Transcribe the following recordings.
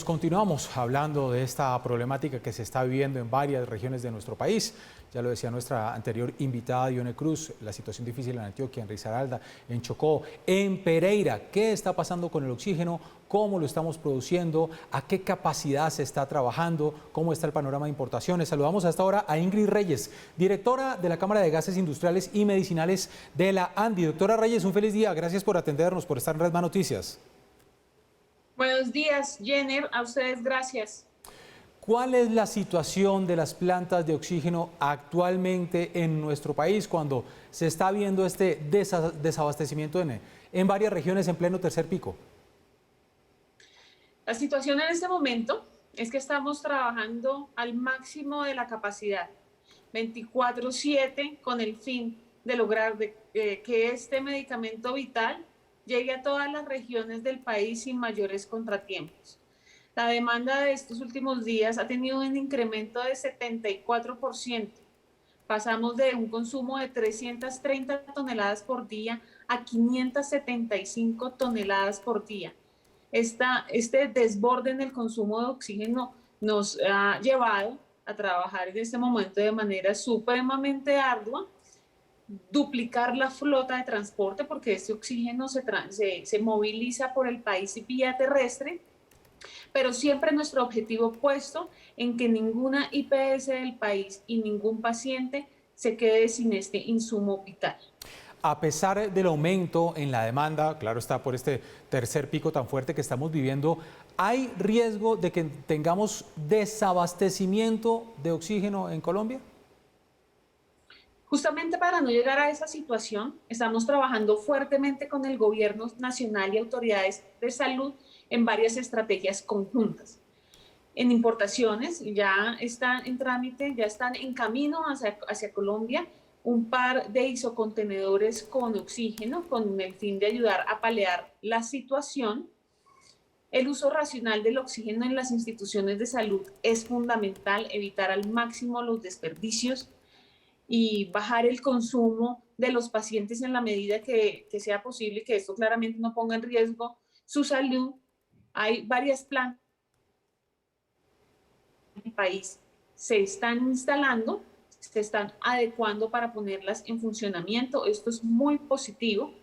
continuamos hablando de esta problemática que se está viviendo en varias regiones de nuestro país. Ya lo decía nuestra anterior invitada, Dione Cruz, la situación difícil en Antioquia, en Risaralda, en Chocó, en Pereira. ¿Qué está pasando con el oxígeno? ¿Cómo lo estamos produciendo? ¿A qué capacidad se está trabajando? ¿Cómo está el panorama de importaciones? Saludamos hasta ahora a Ingrid Reyes, directora de la Cámara de Gases Industriales y Medicinales de la ANDI. Doctora Reyes, un feliz día. Gracias por atendernos, por estar en Red Más Noticias. Buenos días, Jenner. A ustedes gracias. ¿Cuál es la situación de las plantas de oxígeno actualmente en nuestro país cuando se está viendo este desabastecimiento en varias regiones en pleno tercer pico? La situación en este momento es que estamos trabajando al máximo de la capacidad, 24/7, con el fin de lograr que este medicamento vital llegue a todas las regiones del país sin mayores contratiempos. La demanda de estos últimos días ha tenido un incremento de 74%. Pasamos de un consumo de 330 toneladas por día a 575 toneladas por día. Este desborde en el consumo de oxígeno nos ha llevado a trabajar en este momento de manera supremamente ardua, duplicar la flota de transporte, porque este oxígeno se moviliza por el país vía terrestre, pero siempre nuestro objetivo puesto en que ninguna IPS del país y ningún paciente se quede sin este insumo vital. A pesar del aumento en la demanda, claro está, por este tercer pico tan fuerte que estamos viviendo, ¿hay riesgo de que tengamos desabastecimiento de oxígeno en Colombia? Justamente para no llegar a esa situación, estamos trabajando fuertemente con el gobierno nacional y autoridades de salud en varias estrategias conjuntas. En importaciones ya están en trámite, ya están en camino hacia Colombia un par de isocontenedores con oxígeno con el fin de ayudar a paliar la situación. El uso racional del oxígeno en las instituciones de salud es fundamental, evitar al máximo los desperdicios y bajar el consumo de los pacientes en la medida que sea posible, que esto claramente no ponga en riesgo su salud. Hay varias plantas en el país, se están instalando, se están adecuando para ponerlas en funcionamiento. Esto es muy positivo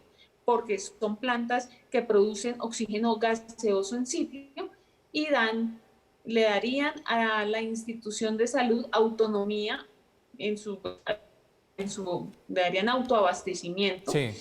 porque son plantas que producen oxígeno gaseoso en sitio y le darían a la institución de salud autonomía le darían autoabastecimiento. Sí.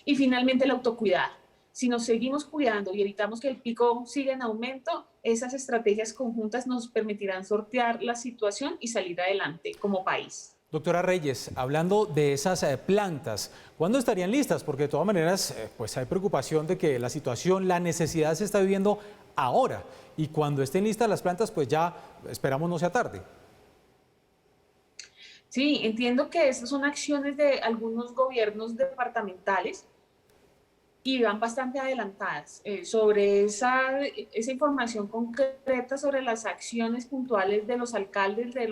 Y finalmente el autocuidado. Si nos seguimos cuidando y evitamos que el pico siga en aumento, esas estrategias conjuntas nos permitirán sortear la situación y salir adelante como país. Doctora Reyes, hablando de esas plantas, ¿cuándo estarían listas? Porque de todas maneras, pues hay preocupación de que la situación, la necesidad se está viviendo ahora. Y cuando estén listas las plantas, pues ya esperamos no sea tarde. Sí, entiendo que estas son acciones de algunos gobiernos departamentales y van bastante adelantadas. Sobre esa información concreta sobre las acciones puntuales de los alcaldes, de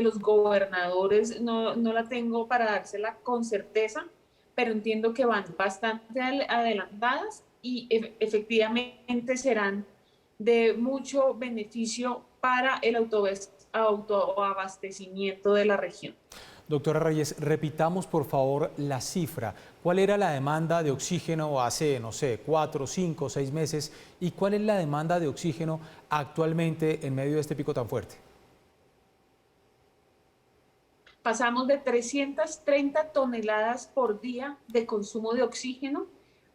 los gobernadores, no la tengo para dársela con certeza, pero entiendo que van bastante adelantadas y efectivamente serán de mucho beneficio para el autoabastecimiento de la región. Doctora Reyes, repitamos por favor la cifra. ¿Cuál era la demanda de oxígeno hace, no sé, 4, 5, 6 meses? ¿Y cuál es la demanda de oxígeno actualmente en medio de este pico tan fuerte? Pasamos de 330 toneladas por día de consumo de oxígeno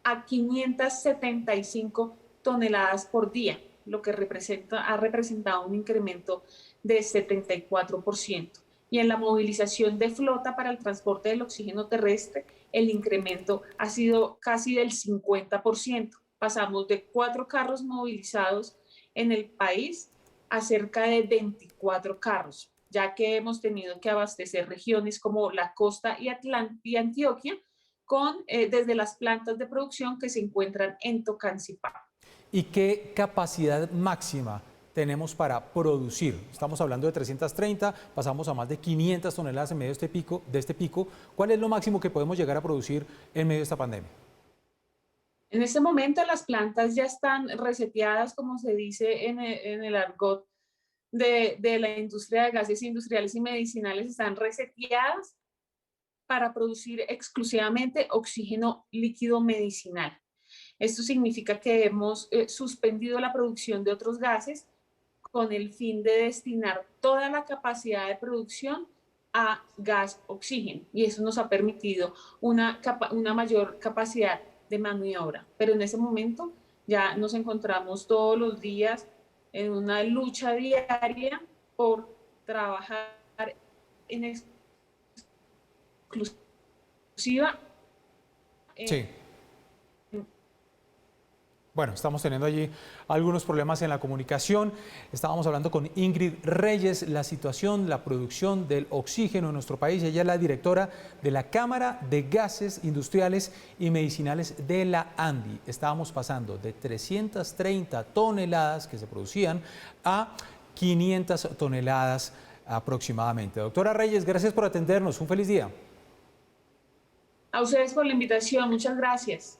a 575 toneladas por día, lo que ha representado un incremento de 74%. Y en la movilización de flota para el transporte del oxígeno terrestre, el incremento ha sido casi del 50%. Pasamos de 4 carros movilizados en el país a cerca de 24 carros, ya que hemos tenido que abastecer regiones como la costa y Antioquia desde las plantas de producción que se encuentran en Tocancipá. ¿Y qué capacidad máxima tenemos para producir? Estamos hablando de 330, pasamos a más de 500 toneladas en medio de este pico. ¿Cuál es lo máximo que podemos llegar a producir en medio de esta pandemia? En este momento las plantas ya están reseteadas, como se dice en el argot de la industria de gases industriales y medicinales, están reseteadas para producir exclusivamente oxígeno líquido medicinal. Esto significa que hemos suspendido la producción de otros gases con el fin de destinar toda la capacidad de producción a gas oxígeno, y eso nos ha permitido una mayor capacidad de maniobra. Pero en ese momento ya nos encontramos todos los días en una lucha diaria por trabajar en exclusiva. Sí. Bueno, estamos teniendo allí algunos problemas en la comunicación. Estábamos hablando con Ingrid Reyes, la situación, la producción del oxígeno en nuestro país. Ella es la directora de la Cámara de Gases Industriales y Medicinales de la ANDI. Estábamos pasando de 330 toneladas que se producían a 500 toneladas aproximadamente. Doctora Reyes, gracias por atendernos. Un feliz día. A ustedes por la invitación. Muchas gracias.